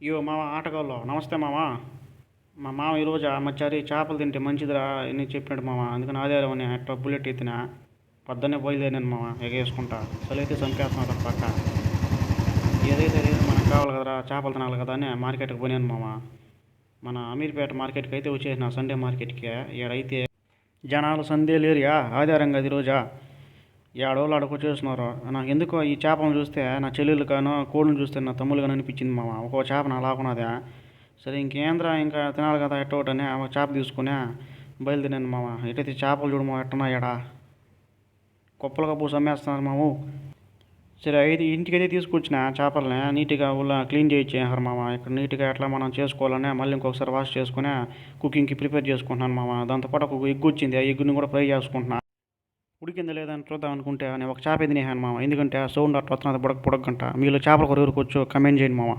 ఇయో మామ ఆటగాళ్ళు నమస్తే మామ. మా మామ ఈరోజు మచ్చారి చేపలు తింటే మంచిదిరా అని చెప్పినాడు మామ. అందుకని ఆదివారం అని అట్లా బుల్లెట్ ఎత్తిన పొద్దున్నే బయలుదేరినాను మామ. ఎగేసుకుంటా చలి అయితే చంపేస్తున్నాడు పక్క. ఏదైతే లేదు మనకు కావాలి కదరా, చేపలు తినాలి కదా అని మార్కెట్కి పోయాను మామ. మన అమీర్పేట మార్కెట్కి అయితే వచ్చేసిన సండే మార్కెట్కి. ఈడైతే జనాలు సందే లేరుయా, ఆదివారం కదా ఈరోజా. ఏడోళ్ళు ఆడకు వచ్చేస్తున్నారు. నాకు ఎందుకో ఈ చేపను చూస్తే నా చెల్లెలు కాను కోళ్ళని చూస్తే నా తమ్ముళ్ళు కానీ అనిపించింది మామ. ఒక్కో చేప నా లాకున్నదే. సరే ఇంకేంద్రా ఇంకా తినాలి కదా ఎట్టోటని ఒక చేప తీసుకుని బయలుదేరాను మామ. ఎటైతే చేపలు చూడమో ఎట్టున్నాయడా, కుప్పలుగా పూసి అమ్మేస్తున్నారు మాము. సరే అయితే ఇంటికైతే తీసుకొచ్చిన చేపలని నీట్గా ఊళ్ళో క్లీన్ చేయించారు మామ. ఇక్కడ నీట్గా ఎట్లా మనం చేసుకోవాలని మళ్ళీ ఇంకొకసారి వాష్ చేసుకుని కుకింగ్కి ప్రిపేర్ చేసుకుంటున్నాను మామ. దాంతోపాటు ఒక ఎగ్ వచ్చింది, ఆ ఎగ్ని కూడా ఫ్రై చేసుకుంటున్నా. ఉడికిందా లేదా అని చూద్దాం అనుకుంటే నేను ఒక చేప తినేసాను మామ. ఎందుకంటే ఆ సౌండ్ అట్లా వస్తున్నది బుడగ బుడగంట. మీలో చేపల కూర ఎవరికి వచ్చో కమెంట్ చేయండి మామ.